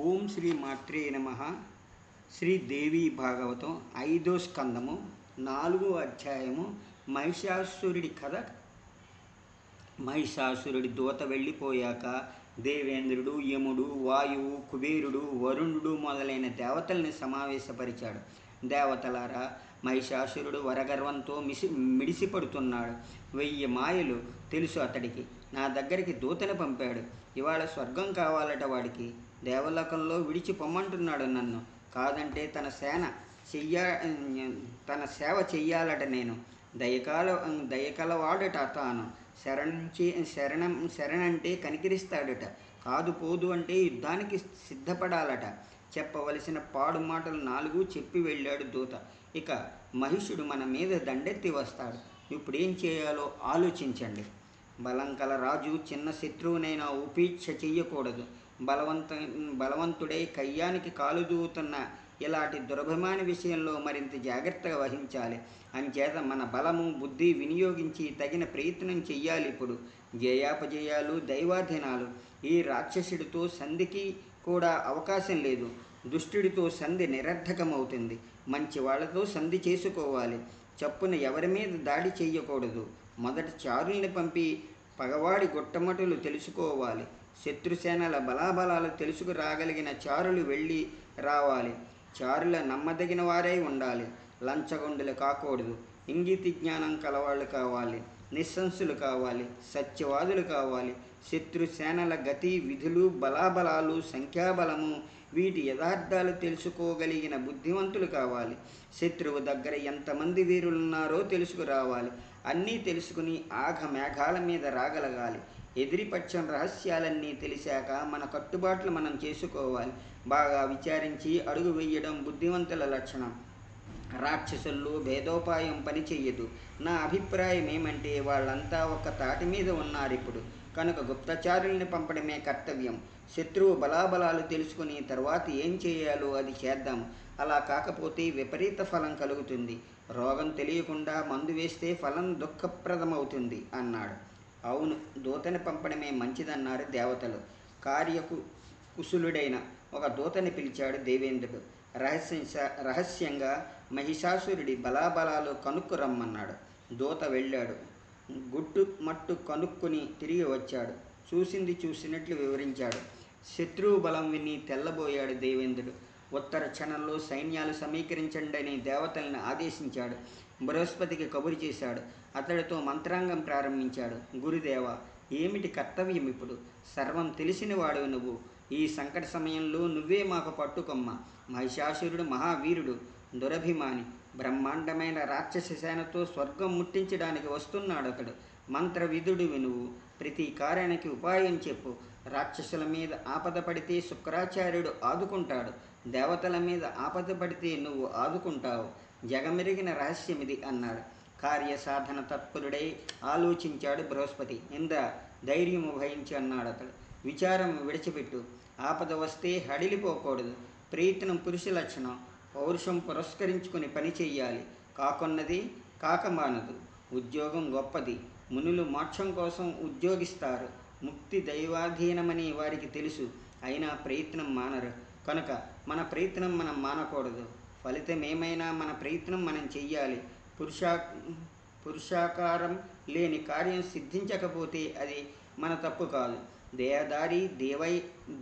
ఓం శ్రీ మాత్రే నమ. శ్రీదేవి భాగవతం 5వ స్కందము 4వ అధ్యాయము. మహిషాసురుడి కథ. మహిషాసురుడి దూత వెళ్ళిపోయాక దేవేంద్రుడు, యముడు, వాయువు, కుబేరుడు, వరుణుడు మొదలైన దేవతల్ని సమావేశపరిచాడు. దేవతలారా, మహిషాసురుడు వరగర్వంతో మిడిసిపడుతున్నాడు. 1000 మాయలు తెలుసు అతడికి. నా దగ్గరికి దూతను పంపాడు. ఇవాళ స్వర్గం కావాలట వాడికి. దేవలోకంలో విడిచి పొమ్మంటున్నాడు నన్ను. కాదంటే తన సేవ చెయ్యాలట నేను. దయకలవాడట తాను. శరణంటే కనికరిస్తాడట. కాదు పోదు అంటే యుద్ధానికి సిద్ధపడాలట. చెప్పవలసిన పాడు మాటలు 4 చెప్పి వెళ్ళాడు దూత. ఇక మహిషుడు మన మీద దండెత్తి వస్తాడు. ఇప్పుడేం చేయాలో ఆలోచించండి. బలం కల రాజు చిన్న శత్రువునైనా ఉపేక్ష చెయ్యకూడదు. బలవంతుడై కయ్యానికి కాలు దూవుతున్న ఇలాంటి దురభిమాని విషయంలో మరింత జాగ్రత్తగా వహించాలి. అంచేత మన బలము బుద్ధి వినియోగించి తగిన ప్రయత్నం చెయ్యాలి. ఇప్పుడు జయాపజయాలు దైవాధీనాలు. ఈ రాక్షసుడితో సంధికి కూడా అవకాశం లేదు. దుష్టుడితో సంధి నిరర్థకమవుతుంది. మంచి వాళ్లతో సంధి చేసుకోవాలి. చప్పున ఎవరి మీద దాడి చెయ్యకూడదు. మొదట చారుల్ని పంపి పగవాడి గుట్టమటులు తెలుసుకోవాలి. శత్రుసేనల బలాబలాలు తెలుసుకురాగలిగిన చారులు వెళ్ళి రావాలి. చారుల నమ్మదగిన వారై ఉండాలి. లంచగొండులు కాకూడదు. ఇంగితి జ్ఞానం కలవాళ్ళు కావాలి. నిస్సంసులు కావాలి. సత్యవాదులు కావాలి. శత్రుసేనల గతి విధులు, బలాబలాలు, సంఖ్యాబలము, వీటి యథార్థాలు తెలుసుకోగలిగిన బుద్ధివంతులు కావాలి. శత్రువు దగ్గర ఎంతమంది వీరులున్నారో తెలుసుకురావాలి. అన్నీ తెలుసుకుని మేఘాల మీద రాగలగాలి. ఎదిరిపక్షం రహస్యాలన్నీ తెలిసాక మన కట్టుబాట్లు మనం చేసుకోవాలి. బాగా విచారించి అడుగు వేయడం బుద్ధివంతుల లక్షణం. రాక్షసుల్లో భేదోపాయం పనిచెయ్యదు. నా అభిప్రాయం ఏమంటే వాళ్ళంతా ఒక తాటి మీద ఉన్నారిప్పుడు. కనుక గుప్తచారుల్ని పంపడమే కర్తవ్యం. శత్రువు బలాబలాలు తెలుసుకుని తర్వాత ఏం చేయాలో అది చేద్దాం. అలా కాకపోతే విపరీత ఫలం కలుగుతుంది. రోగం తెలియకుండా మందు వేస్తే ఫలం దుఃఖప్రదమవుతుంది అన్నాడు. అవును, దూతని పంపడమే మంచిదన్నారు దేవతలు. కుశలుడైన ఒక దూతని పిలిచాడు దేవేంద్రుడు. రహస్యంగా మహిషాసురుడి బలాబలాలు కనుక్కు రమ్మన్నాడు. దూత వెళ్ళాడు. మట్టు కనుక్కుని తిరిగి వచ్చాడు. చూసింది చూసినట్లు వివరించాడు. శత్రువు బలం విని తెల్లబోయాడు దేవేంద్రుడు. ఉత్తర క్షణంలో సైన్యాలు సమీకరించండి అని దేవతల్ని ఆదేశించాడు. బృహస్పతికి కబురు చేశాడు. అతడితో మంత్రాంగం ప్రారంభించాడు. గురుదేవ, ఏమిటి కర్తవ్యం ఇప్పుడు? సర్వం తెలిసినవాడు నువ్వు. ఈ సంకట సమయంలో నువ్వే మాకు పట్టుకొమ్మ. మహిషాసురుడు మహావీరుడు, దురభిమాని. బ్రహ్మాండమైన రాక్షస సేనతో స్వర్గం ముట్టించడానికి వస్తున్నాడు అతడు. మంత్రవిధుడివి నువ్వు. ప్రతి కార్యానికి ఉపాయం చెప్పు. రాక్షసుల మీద ఆపద పడితే శుక్రాచార్యుడు ఆదుకుంటాడు. దేవతల మీద ఆపద పడితే నువ్వు ఆదుకుంటావు. జగమెరిగిన రహస్యమిది అన్నాడు. కార్యసాధన తత్పరుడై ఆలోచించాడు బృహస్పతి. ఇంద్ర, ధైర్యము వహించి అన్నాడు అతడు. విచారం విడిచిపెట్టు. ఆపద వస్తే హడిలిపోకూడదు. ప్రయత్నం పురుష లక్షణం. పౌరుషం పురస్కరించుకుని పని చెయ్యాలి. కాకున్నది కాకమానదు. ఉద్యోగం గొప్పది. మునులు మోక్షం కోసం ఉద్యోగిస్తారు. ముక్తి దైవాధీనమని వారికి తెలుసు. అయినా ప్రయత్నం మానరు. కనుక మన ప్రయత్నం మనం మానకూడదు. ఫలితం ఏమైనా మన ప్రయత్నం మనం చెయ్యాలి. పురుషాకారం లేని కార్యం సిద్ధించకపోతే అది మన తప్పు కాదు. దేహదారి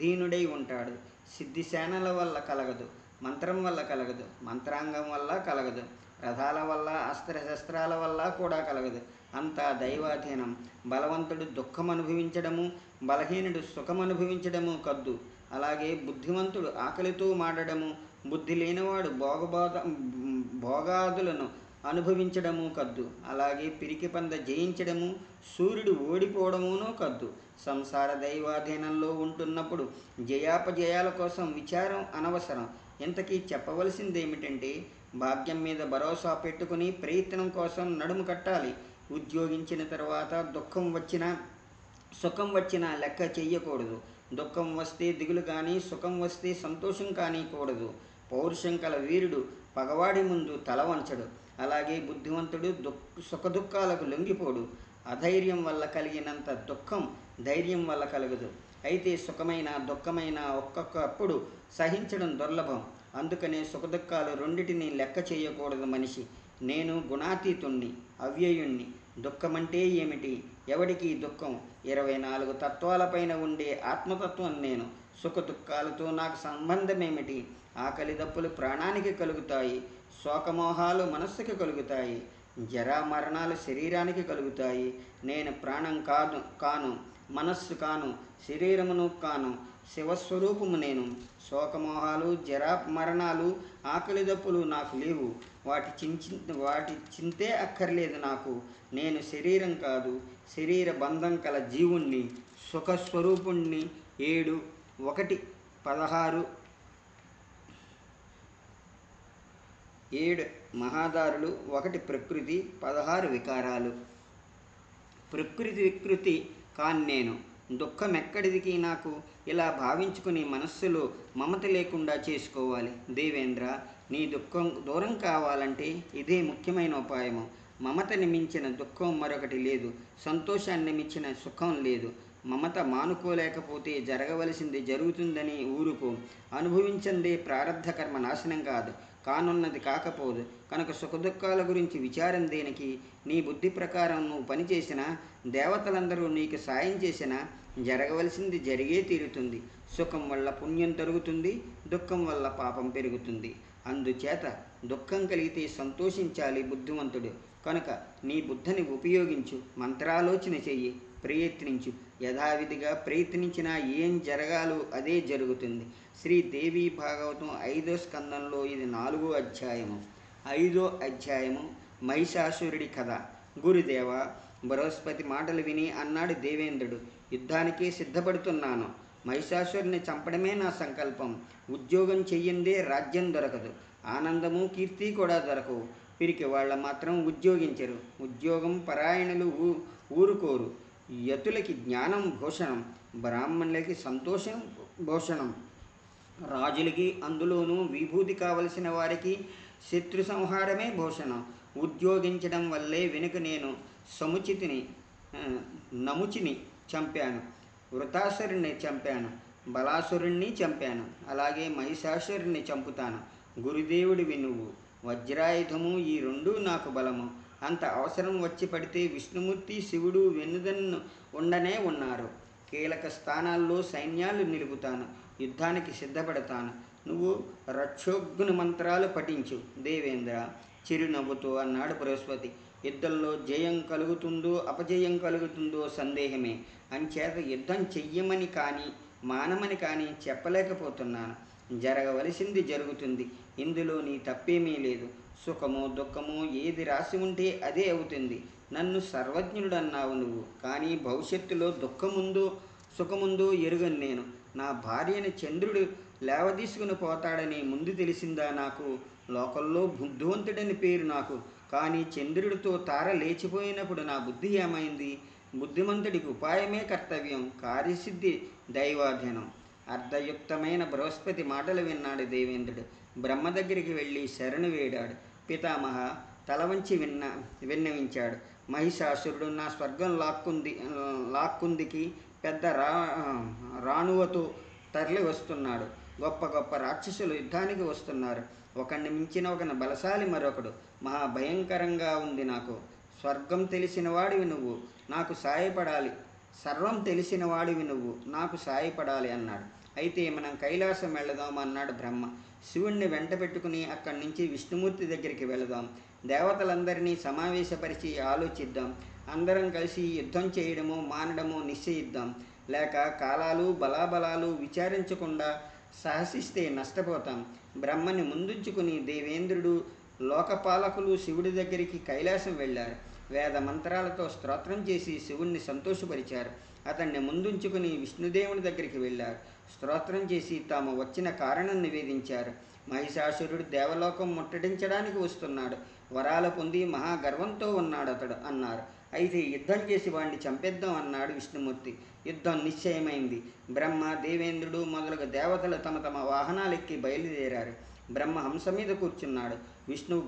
దీనుడై ఉంటాడు. సిద్ధిసేనల వల్ల కలగదు. మంత్రం వల్ల కలగదు. మంత్రాంగం వల్ల కలగదు. రథాల వల్ల, అస్త్రశస్త్రాల వల్ల కూడా కలగదు. అంతా దైవాధీనం. బలవంతుడు దుఃఖం అనుభవించడము, బలహీనుడు సుఖం అనుభవించడము కద్దు. అలాగే బుద్ధివంతుడు ఆకలితో మాడడము, బుద్ధి లేనివాడు భోగాదులను అనుభవించడము కద్దు. అలాగే పిరికి పంద జయించడము, సూర్యుడు ఓడిపోవడమునూ కద్దు. సంసార దైవాధీనంలో ఉంటున్నప్పుడు జయాపజయాల కోసం విచారం అనవసరం. ఇంతకీ చెప్పవలసిందేమిటంటే, భాగ్యం మీద భరోసా పెట్టుకుని ప్రయత్నం కోసం నడుము కట్టాలి. ఉద్యోగించిన తర్వాత సుఖం వచ్చినా లెక్క చెయ్యకూడదు. దుఃఖం వస్తే దిగులు కానీ, సుఖం వస్తే సంతోషం కానీ కూడదు. పౌరుషం కల వీరుడు పగవాడి ముందు తల వంచడు. అలాగే బుద్ధివంతుడు సుఖదుఖాలకు లొంగిపోడు. అధైర్యం వల్ల కలిగినంత దుఃఖం ధైర్యం వల్ల కలగదు. అయితే సుఖమైన దుఃఖమైన ఒక్కొక్కప్పుడు సహించడం దుర్లభం. అందుకనే సుఖదుఖాలు రెండిటిని లెక్క చేయకూడదు మనిషి. నేను గుణాతీతుణ్ణి, అవ్యయుణ్ణి. దుఃఖమంటే ఏమిటి? ఎవడికి దుఃఖం? 24 తత్వాలపైన ఉండే ఆత్మతత్వం నేను. సుఖ దుఃఖాలతో నాకు సంబంధమేమిటి? ఆకలి దప్పులు ప్రాణానికి కలుగుతాయి, శోకమోహాలు మనస్సుకి కలుగుతాయి, జరా మరణాలు శరీరానికి కలుగుతాయి. నేను ప్రాణం కాను, మనస్సు కాను, శరీరమును కాను, శివస్వరూపము నేను. శోకమోహాలు జరా మరణాలు ఆకలి దప్పులు నాకు లేవు. వాటి చింతే అక్కర్లేదు నాకు. నేను శరీరం కాదు, శరీర బంధం కల జీవుణ్ణి, సుఖస్వరూపుణ్ణి. 7 మహాదారులు, 1 ప్రకృతి, 16 వికారాలు. ప్రకృతి వికృతి కాని నేను. దుఃఖం ఎక్కడిదికి నాకు? ఇలా భావించుకుని మనస్సులో మమత లేకుండా చేసుకోవాలి. దేవేంద్ర, నీ దుఃఖం దూరం కావాలంటే ఇదే ముఖ్యమైన ఉపాయము. మమతని మించిన దుఃఖం మరొకటి లేదు, సంతోషాన్ని మించిన సుఖం లేదు. మమత మానుకోలేకపోతే జరగవలసింది జరుగుతుందని ఊరుకో. అనుభవించందే ప్రారబ్ధ కర్మ నాశనం కాదు, కానున్నది కాకపోదు. కనుక సుఖదుఖాల గురించి విచారం దేనికి? నీ బుద్ధి ప్రకారం నువ్వు పనిచేసినా, దేవతలందరూ నీకు సాయం చేసినా జరగవలసింది జరిగే తీరుతుంది. సుఖం వల్ల పుణ్యం తరుగుతుంది, దుఃఖం వల్ల పాపం పెరుగుతుంది. అందుచేత దుఃఖం కలిగితే సంతోషించాలి బుద్ధిమంతుడు. కనుక నీ బుద్ధిని ఉపయోగించు, మంత్రాలోచన చెయ్యి, ప్రయత్నించు. యథావిధిగా ప్రయత్నించినా ఏం జరగాలో అదే జరుగుతుంది. శ్రీదేవి భాగవతం 5వ స్కందంలో ఇది 4వ అధ్యాయము. 5వ అధ్యాయము మహిషాసురుడి కథ. గురుదేవ, బృహస్పతి మాటలు విని అన్నాడు దేవేంద్రుడు, యుద్ధానికే సిద్ధపడుతున్నాను. మహిషాసురుని చంపడమే నా సంకల్పం. ఉద్యోగం చెయ్యందే రాజ్యం దొరకదు, ఆనందము కీర్తి కూడా దొరకవు. పిరికి వాళ్ళ మాత్రం ఉద్యోగించరు. ఉద్యోగం పరాయణులు ఊరుకోరు. యతులకి జ్ఞానం భూషణం, బ్రాహ్మణులకి సంతోషం భూషణం, రాజులకి అందులోనూ విభూతి కావలసిన వారికి శత్రు సంహారమే భూషణం. ఉద్యోగించడం వల్లే వెనుక నేను నముచిని చంపాను, వృతాసురుణ్ణి చంపాను, బలాసురుణ్ణి చంపాను. అలాగే మహిషాసురుణ్ణి చంపుతాను. గురుదేవుడివి నువ్వు, వజ్రాయుధము, ఈ 2 నాకు బలము. అంత అవసరం వచ్చి పడితే విష్ణుమూర్తి, శివుడు వెన్నుదన్ను ఉండనే ఉన్నారు. కీలక స్థానాల్లో సైన్యాలు నిలుపుతాను, యుద్ధానికి సిద్ధపడతాను. నువ్వు రక్షోగ్ని మంత్రాలు పఠించు. దేవేంద్ర, చిరునవ్వుతో అన్నాడు బృహస్పతి. యుద్ధంలో జయం కలుగుతుందో అపజయం కలుగుతుందో సందేహమే. అంచేత యుద్ధం చెయ్యమని కానీ మానమని కానీ చెప్పలేకపోతున్నాను. జరగవలసింది జరుగుతుంది. ఇందులో నీ తప్పేమీ లేదు. సుఖమో దుఃఖమో ఏది రాసి ఉంటే అదే అవుతుంది. నన్ను సర్వజ్ఞుడన్నావు నువ్వు, కానీ భవిష్యత్తులో దుఃఖముందో సుఖముందో ఎరుగను నేను. నా భార్యని చంద్రుడు లేవదీసుకుని పోతాడని ముందు తెలిసిందా నాకు? లోకల్లో బుద్ధివంతుడని పేరు నాకు, కానీ చంద్రుడితో తార లేచిపోయినప్పుడు నా బుద్ధి ఏమైంది? బుద్ధిమంతుడికి ఉపాయమే కర్తవ్యం, కార్యసిద్ధి దైవాధీనం. అర్ధయుక్తమైన బృహస్పతి మాటలు విన్నాడు దేవేంద్రుడు. బ్రహ్మ దగ్గరికి వెళ్ళి శరణు వేడాడు. పితామహ, తల వంచి విన్నవించాడు. మహిషాసురుడు నా స్వర్గం లాక్కుందికి పెద్ద రాణువతో తరలి వస్తున్నాడు. గొప్ప గొప్ప రాక్షసులు యుద్ధానికి వస్తున్నారు. ఒకడిని మించిన ఒకని బలశాలి మరొకడు. మహాభయంకరంగా ఉంది నాకు. స్వర్గం తెలిసిన వాడివి నువ్వు, నాకు సాయపడాలి. సర్వం తెలిసిన వాడివి నువ్వు, నాకు సాయపడాలి అన్నాడు. అయితే మనం కైలాసం వెళదాం అన్నాడు బ్రహ్మ. శివుణ్ణి వెంట పెట్టుకుని అక్కడి నుంచి విష్ణుమూర్తి దగ్గరికి వెళదాం. దేవతలందరినీ సమావేశపరిచి ఆలోచిద్దాం. అందరం కలిసి యుద్ధం చేయడమో మానడమో నిశ్చయిద్దాం. లేక కాలాలు బలాబలాలు విచారించకుండా సాహసిస్తే నష్టపోతాం. బ్రహ్మని ముందుంచుకుని దేవేంద్రుడు, లోకపాలకులు శివుడి దగ్గరికి కైలాసం వెళ్ళారు. వేద మంత్రాలతో స్తోత్రం చేసి శివుణ్ణి సంతోషపరిచారు. అతన్ని ముందుంచుకుని విష్ణుదేవుని దగ్గరికి వెళ్ళారు. స్తోత్రం చేసి తాము వచ్చిన కారణం నివేదించారు. మహిషాసురుడు దేవలోకం ముట్టడించడానికి వస్తున్నాడు. వరాలు పొంది మహాగర్వంతో ఉన్నాడు అతడు అన్నారు. అయితే యుద్ధం చేసి వాడిని చంపేద్దాం అన్నాడు విష్ణుమూర్తి. యుద్ధం నిశ్చయమైంది. బ్రహ్మ, దేవేంద్రుడు మొదలగు దేవతలు తమ తమ వాహనాలెక్కి బయలుదేరారు. బ్రహ్మ హంస మీద కూర్చున్నాడు, విష్ణువు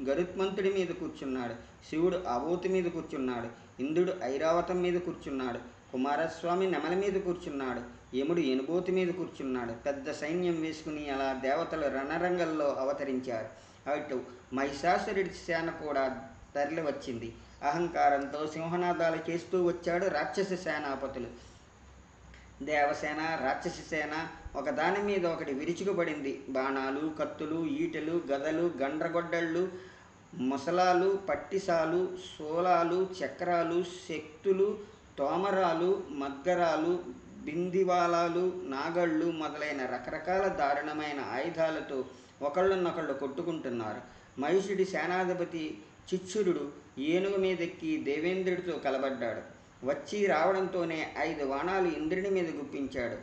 గరుత్మంతుడి మీద కూర్చున్నాడు, శివుడు ఆవోతి మీద కూర్చున్నాడు, ఇంద్రుడు ఐరావతం మీద కూర్చున్నాడు, కుమారస్వామి నెమల మీద కూర్చున్నాడు. యముడు ఎనుబోతు మీద కూర్చున్నాడు. పెద్ద సైన్యం వేసుకుని అలా దేవతలు రణరంగంలో అవతరించారు. అటు మహిషాసురుడి సేన కూడా తరలి వచ్చింది. అహంకారంతో సింహనాదాలు చేస్తూ వచ్చాడు రాక్షస సేనాపతులు. దేవసేన రాక్షస సేన ఒకదాని మీద ఒకటి విరుచుకుపడింది. బాణాలు, కత్తులు, ఈటెలు, గదలు, గండ్రగొడ్డళ్ళు, ముసలాలు, పట్టిసాలు, శూలాలు, చక్రాలు, శక్తులు, తోమరాలు, మద్గరాలు, బిందివాలాలు, నాగళ్ళు మొదలైన రకరకాల దారుణమైన ఆయుధాలతో ఒకళ్ళనొకళ్ళు కొట్టుకుంటున్నారు. మహిషుడి సేనాధిపతి చిచ్చురుడు ఏనుగు మీదెక్కి దేవేంద్రుడితో కలబడ్డాడు. వచ్చి రావడంతోనే 5 బాణాలు ఇంద్రుడి మీద గుప్పించాడు.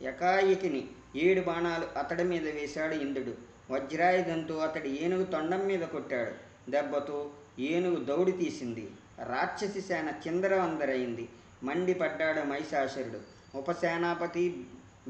ఏకాయికిని 7 బాణాలు అతడి మీద వేశాడు ఇంద్రుడు. వజ్రాయుధంతో అతడి ఏనుగు తొండం మీద కొట్టాడు. దెబ్బతో ఏనుగు దౌడి తీసింది. రాక్షసి సేన చిందరవందరైంది. మండిపడ్డాడు మహిషాసురుడు. ఉపసేనాపతి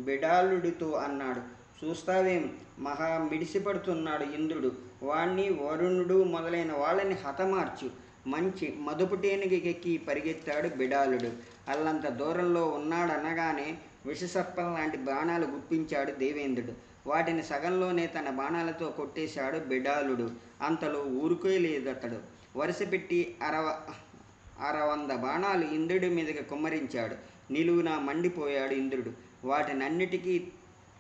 బిడాలుడితో అన్నాడు, చూస్తావేం, మహా మిడిసిపడుతున్నాడు ఇంద్రుడు. వాణ్ణి, వరుణుడు మొదలైన వాళ్ళని హతమార్చు. మంచి మదుపుటేనుగెక్కి పరిగెత్తాడు బిడాలుడు. అల్లంత దూరంలో ఉన్నాడనగానే విషసర్పం లాంటి బాణాలు గుప్పించాడు దేవేంద్రుడు. వాటిని సగంలోనే తన బాణాలతో కొట్టేశాడు బిడాలుడు. అంతలో ఊరుకోలేదతడు. వరుసపెట్టి 100 బాణాలు ఇంద్రుడి మీదకి కుమ్మరించాడు. నిలువునా మండిపోయాడు ఇంద్రుడు. వాటినన్నిటికీ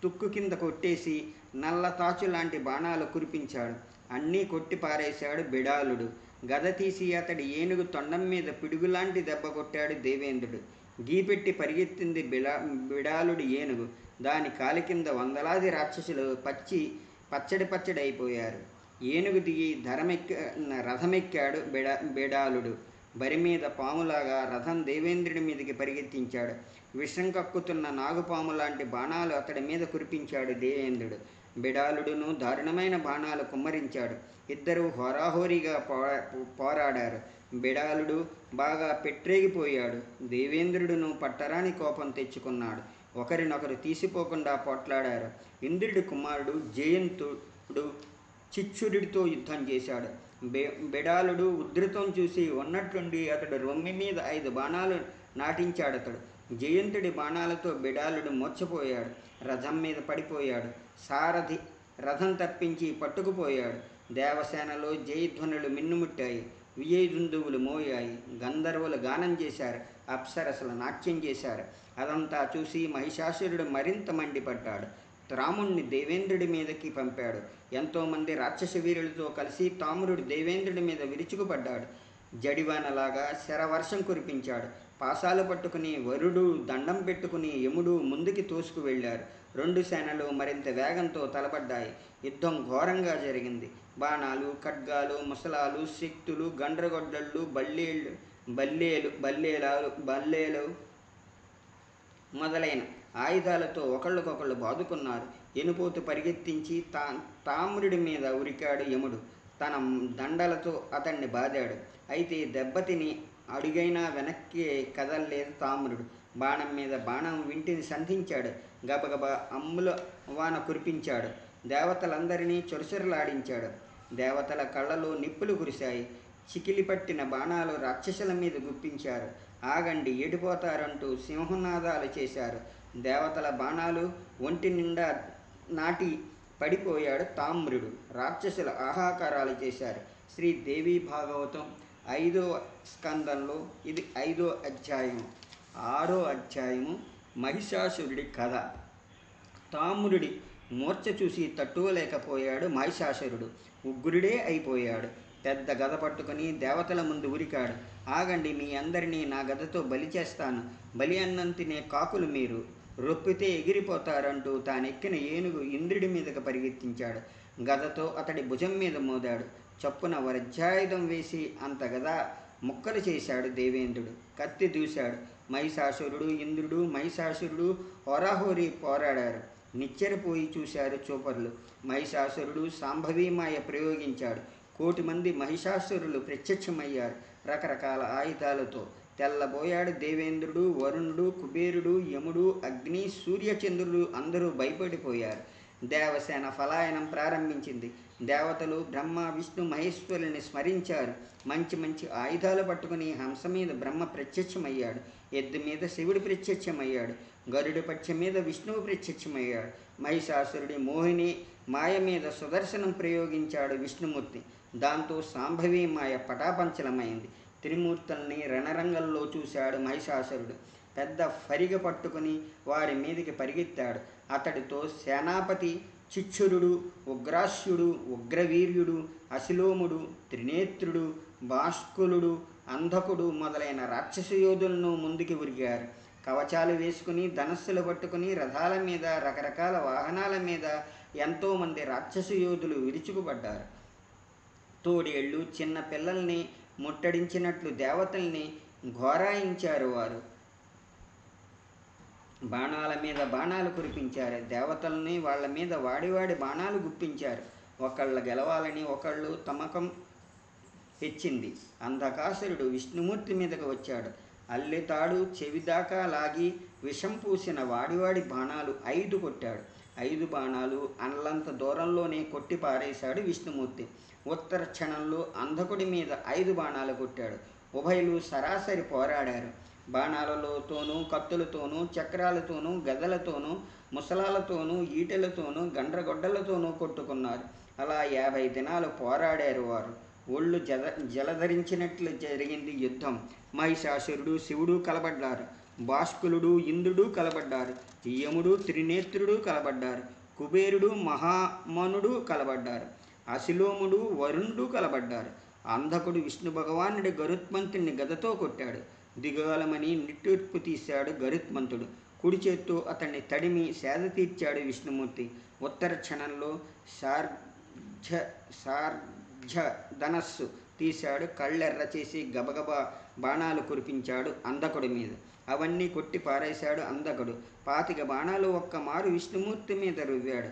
తుక్కు కింద కొట్టేసి నల్ల తాచు లాంటి బాణాలు కురిపించాడు. అన్నీ కొట్టి పారేశాడు బిడాలుడు. గద తీసి అతడి ఏనుగు తొండం మీద పిడుగులాంటి దెబ్బ కొట్టాడు దేవేంద్రుడు. గీపెట్టి పరిగెత్తింది బిడాలుడి ఏనుగు. దాని కాలి కింద వందలాది రాక్షసులు పచ్చడి అయిపోయారు. ఏనుగు దిగి రథమెక్కాడు బిడాలుడు. బరి మీద పాములాగా రథం దేవేంద్రుడి మీదకి పరిగెత్తించాడు. విషం కక్కుతున్న నాగుపాము లాంటి బాణాలు అతడి మీద కురిపించాడు దేవేంద్రుడు. బిడాలుడును దారుణమైన బాణాలు కుమ్మరించాడు. ఇద్దరూ హోరాహోరీగా పోరాడారు. బిడాలుడు బాగా పెట్టరేగిపోయాడు. దేవేంద్రుడును పట్టరాని కోపం తెచ్చుకున్నాడు. ఒకరినొకరు తీసిపోకుండా పోట్లాడారు. ఇంద్రుడి కుమారుడు జయంతుడు చిచ్చురుడితో యుద్ధం చేశాడు. బిడాలుడు ఉధృతం చూసి ఉన్నట్లుండి అతడు రొమ్మి మీద 5 బాణాలు నాటించాడతడు. జయంతుడి బాణాలతో బిడాలుడు మూర్ఛపోయాడు. రథం మీద పడిపోయాడు. సారథి రథం తప్పించి పట్టుకుపోయాడు. దేవసేనలో జయధ్వనులు మిన్నుముట్టాయి. విజయదుందువులు మోయాయి. గంధర్వులు గానం చేశారు. అప్సరసలు నాట్యం చేశారు. అదంతా చూసి మహిషాసురుడు మరింత మండిపడ్డాడు. రాముణ్ణి దేవేంద్రుడి మీదకి పంపాడు. ఎంతోమంది రాక్షస వీరులతో కలిసి తామ్రుడు దేవేంద్రుడి మీద విరుచుకుపడ్డాడు. జడివానలాగా శరవర్షం కురిపించాడు. పాసాలు పట్టుకుని వరుడు దండం పెట్టుకుని యముడు ముందుకి తోసుకు వెళ్ళారు. 2 సేనలు మరింత వేగంతో తలపడ్డాయి. యుద్ధం ఘోరంగా జరిగింది. బాణాలు, ఖడ్గాలు, ముసలాలు, శక్తులు, గండ్రగొడ్డళ్ళు, బల్లేలు మొదలైన ఆయుధాలతో ఒకళ్ళకొకళ్ళు బాదుకున్నారు. ఎనుపోతు పరిగెత్తించి తామ్రుడి మీద ఉరికాడు యముడు. తన దండలతో అతన్ని బాదాడు. అయితే దెబ్బతిని అడుగైనా వెనక్కి కదలలేదు తామ్రుడు. బాణం మీద బాణం వింటిని సంధించాడు. గబగబా అమ్ముల వాన కురిపించాడు. దేవతలందరినీ చొరచొరలాడించాడు. దేవతల కళ్ళలో నిప్పులు కురిశాయి. చికిలి పట్టిన బాణాలు రాక్షసుల మీద గుప్పించారు. ఆగండి, ఎడిపోతారంటూ సింహనాదాలు చేశారు. దేవతల బాణాలు ఒంటి నిండా నాటి పడిపోయాడు తామ్రుడు. రాక్షసుల ఆహాకారాలు చేశారు. శ్రీదేవి భాగవతం 5వ స్కందంలో ఇది 5వ అధ్యాయము. 6వ అధ్యాయము మహిషాసురుడి కథ. తామ్రుడి మూర్ఛ చూసి తట్టుకోలేకపోయాడు మహిషాసురుడు. ఉగ్రుడే అయిపోయాడు. పెద్ద గద పట్టుకుని దేవతల ముందు ఉరికాడు. ఆగండి, మీ అందరినీ నా గదతో బలి చేస్తాను. బలి అన్నం తినే కాకులు మీరు, రొప్పితే ఎగిరిపోతారంటూ తానెక్కిన ఏనుగు ఇంద్రుడి మీదకి పరిగెత్తించాడు. గదతో అతడి భుజం మీద మోదాడు. చప్పున వజ్రాయుధం వేసి అంత గద ముక్కలు చేశాడు దేవేంద్రుడు. కత్తి దూశాడు. మహిషాసురుడు హోరాహోరీ పోరాడారు. నిచ్చెరపోయి చూశారు చూపర్లు. మహిషాసురుడు సాంభవీమాయ ప్రయోగించాడు. 1,000,000 మంది మహిషాసురులు ప్రత్యక్షమయ్యారు రకరకాల ఆయుధాలతో. తెల్లబోయాడు దేవేంద్రుడు, వరుణుడు, కుబేరుడు, యముడు, అగ్ని, సూర్యచంద్రుడు అందరూ భయపడిపోయారు. దేవసేన పలాయనం ప్రారంభించింది. దేవతలు బ్రహ్మ విష్ణు మహేశ్వరుని స్మరించారు. మంచి మంచి ఆయుధాలు పట్టుకుని హంస మీద బ్రహ్మ ప్రత్యక్షమయ్యాడు. ఎద్దు మీద శివుడు ప్రత్యక్షమయ్యాడు. గరుడి పక్షి మీద విష్ణువు ప్రత్యక్షమయ్యాడు. మహిషాసురుడి మోహిని మాయ మీద సుదర్శనం ప్రయోగించాడు విష్ణుమూర్తి. దాంతో సాంభవి మాయ పటాపంచలమైంది. త్రిమూర్తుల్ని రణరంగంలో చూశాడు మహిషాసురుడు. పెద్ద ఫరిగ పట్టుకుని వారి మీదికి పరిగెత్తాడు. అతడితో సేనాపతి చిచ్చురుడు, ఉగ్రాస్యుడు, ఉగ్రవీర్యుడు, అశిలోముడు, త్రినేత్రుడు, భాస్కులుడు, అంధకుడు మొదలైన రాక్షస యోధులను ముందుకి ఉరిగారు. కవచాలు వేసుకుని ధనస్సులు పట్టుకుని రథాల మీద రకరకాల వాహనాల మీద ఎంతోమంది రాక్షస యోధులు విరుచుకుపడ్డారు. తోడేళ్ళు చిన్న పిల్లల్ని ముట్టడించినట్లు దేవతల్ని ఘోరాయించారు. వారు బాణాల మీద బాణాలు కురిపించారు. దేవతల్ని వాళ్ళ మీద వాడివాడి బాణాలు గుప్పించారు. ఒకళ్ళ గెలవాలని ఒకళ్ళు తమకం హెచ్చింది. అంధకాసురుడు విష్ణుమూర్తి మీదకు వచ్చాడు. అల్లెతాడు చెవిదాకా లాగి విషం పూసిన వాడివాడి బాణాలు 5 కొట్టాడు. 5 బాణాలు అన్నంత దూరంలోనే కొట్టి పారేశాడు విష్ణుమూర్తి. ఉత్తర క్షణంలో అంధకుడి మీద 5 బాణాలు కొట్టాడు. ఉభయులు సరాసరి పోరాడారు. బాణాలతోనూ కత్తులతోనూ చక్రాలతోనూ గదలతోనూ ముసలాలతోనూ ఈటెలతోనూ గండ్రగొడ్డలతోనూ కొట్టుకున్నారు. అలా 50 దినాలు పోరాడారు వారు. ఒళ్ళు జలధరించినట్లు జరిగింది యుద్ధం. మహిషాసురుడు శివుడు కలబడ్డారు. భాస్కులుడు ఇంద్రుడు కలబడ్డారు. యముడు త్రినేత్రుడు కలబడ్డారు. కుబేరుడు మహామనుడు కలబడ్డారు. అశిలోముడు వరుణుడు కలబడ్డారు. అంధకుడు విష్ణు భగవానుడి గరుత్మంతుడిని గదతో కొట్టాడు. దిగాలమని నిట్టూర్పు తీశాడు గరుత్మంతుడు. కుడి చేత్తో అతన్ని తడిమి సేద తీర్చాడు విష్ణుమూర్తి. ఉత్తర క్షణంలో సార్ఝ ధనస్సు తీశాడు. కళ్ళెర్ర చేసి గబగబా బాణాలు కురిపించాడు అంధకుడి మీద. అవన్నీ కొట్టి పారేశాడు అంధకుడు. 25 బాణాలు ఒక్కమారు విష్ణుమూర్తి మీద రువ్వాడు.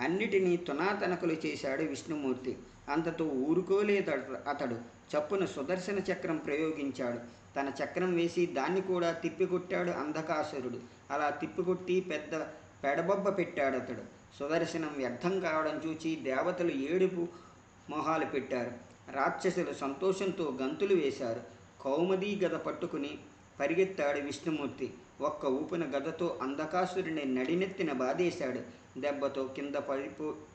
అన్నిటినీ తునాతనకులు చేశాడు విష్ణుమూర్తి. అంతతో ఊరుకోలేదు అతడు. చప్పున సుదర్శన చక్రం ప్రయోగించాడు. తన చక్రం వేసి దాన్ని కూడా తిప్పికొట్టాడు అంధకాసురుడు. అలా తిప్పికొట్టి పెద్ద పెడబొబ్బ పెట్టాడు అతడు. సుదర్శనం వ్యర్థం కావడం చూచి దేవతలు ఏడుపు మొహాలు పెట్టారు. రాక్షసులు సంతోషంతో గంతులు వేశారు. కౌమదీ గద పట్టుకుని పరిగెత్తాడు విష్ణుమూర్తి. ఒక్క ఊపిన గదతో అంధకాసురుడిని నడినెత్తిన బాధేశాడు. దెబ్బతో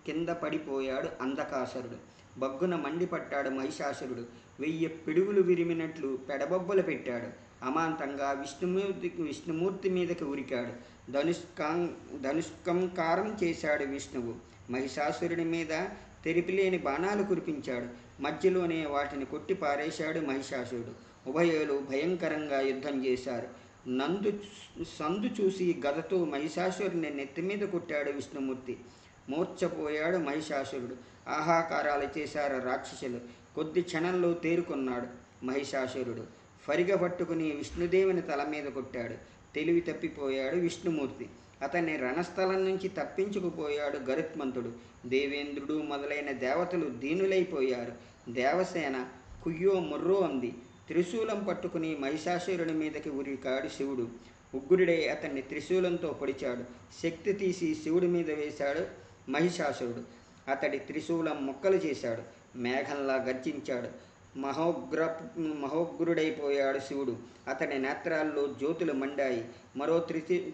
కింద పడిపోయాడు అంధకాసురుడు. బగ్గున మండిపట్టాడు మహిషాసురుడు. 1000 పిడుగులు విరిమినట్లు పెడబొబ్బలు పెట్టాడు. అమాంతంగా విష్ణుమూర్తి మీదకి ఉరికాడు. ధనుష్కంకారం చేశాడు విష్ణువు. మహిషాసురుడి మీద తెరిపిలేని బాణాలు కురిపించాడు. మధ్యలోనే వాటిని కొట్టి పారేశాడు మహిషాసురుడు. ఉభయులు భయంకరంగా యుద్ధం చేశారు. సందు చూసి గదతో మహిషాసురుడిని నెత్తిమీద కొట్టాడు విష్ణుమూర్తి. మూర్ఛపోయాడు మహిషాసురుడు. ఆహాకారాలు చేశారు రాక్షసులు. కొద్ది క్షణంలో తేరుకున్నాడు మహిషాసురుడు. ఫరిగ పట్టుకుని విష్ణుదేవుని తల మీద కొట్టాడు. తెలివి తప్పిపోయాడు విష్ణుమూర్తి. అతన్ని రణస్థలం నుంచి తప్పించుకుపోయాడు గరుత్మంతుడు. దేవేంద్రుడు మొదలైన దేవతలు దీనులైపోయారు. దేవసేన కుయ్యో ముర్రో అంది. త్రిశూలం పట్టుకుని మహిషాసురుడి మీదకి ఉరికాడు శివుడు. ఉగ్రుడై అతన్ని త్రిశూలంతో పొడిచాడు. శక్తి తీసి శివుడి మీద వేశాడు మహిషాసురుడు. అతడి త్రిశూలం ముక్కలు చేశాడు. మేఘంలా గర్జించాడు. మహోగ్రుడైపోయాడు శివుడు. అతడి నేత్రాల్లో జ్యోతులు మండాయి. మరో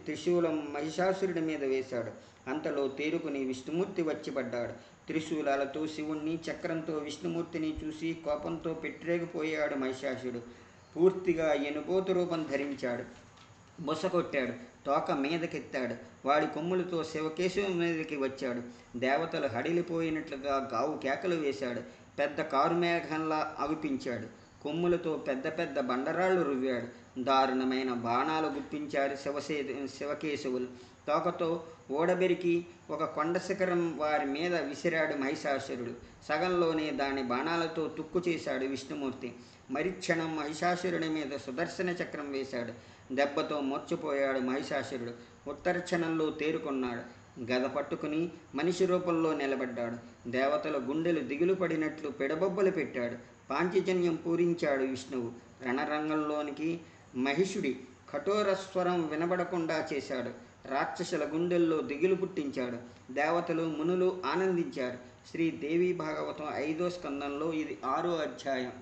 త్రిశూలం మహిషాసురుడి మీద వేశాడు. అంతలో తేరుకుని విష్ణుమూర్తి వచ్చిపడ్డాడు. త్రిశూలాలతో శివుణ్ణి చక్రంతో విష్ణుమూర్తిని చూసి కోపంతో పెట్టిరేగిపోయాడు మహిషాసురుడు. పూర్తిగా ఎనుబోతు రూపం ధరించాడు. బుసకొట్టాడు. తోక మీదకెత్తాడు. వాడి కొమ్ములతో శివకేశవ మీదకి వచ్చాడు. దేవతలు హడిలిపోయినట్లుగా గావు కేకలు వేశాడు. పెద్ద కారుమేఘంలా అగుపించాడు. కొమ్ములతో పెద్ద పెద్ద బండరాళ్ళు రువ్వాడు. దారుణమైన బాణాలు గుప్పించారు శివకేశవులు. తోకతో ఓడబెరికి ఒక కొండ శిఖరం వారి మీద విసిరాడు మహిషాసురుడు. సగంలోనే దాని బాణాలతో తుక్కు చేశాడు విష్ణుమూర్తి. మరిక్షణం మహిషాసురుడి మీద సుదర్శన చక్రం వేశాడు. దెబ్బతో మూర్ఛపోయాడు మహిషాసురుడు. ఉత్తర క్షణంలో తేరుకున్నాడు. గద పట్టుకుని మనిషి రూపంలో నిలబడ్డాడు. దేవతల గుండెలు దిగులు పడినట్లు పెడబొబ్బలు పెట్టాడు. పాంచజన్యం పూరించాడు విష్ణువు. రణరంగంలోనికి మహిషుడి కఠోర స్వరం వినబడకుండా చేశాడు. రాక్షసుల గుండెల్లో దిగులు పుట్టించాడు. దేవతలు మునులు ఆనందించారు. శ్రీ దేవి భాగవతం 5వ స్కందంలో ఇది 6వ అధ్యాయం.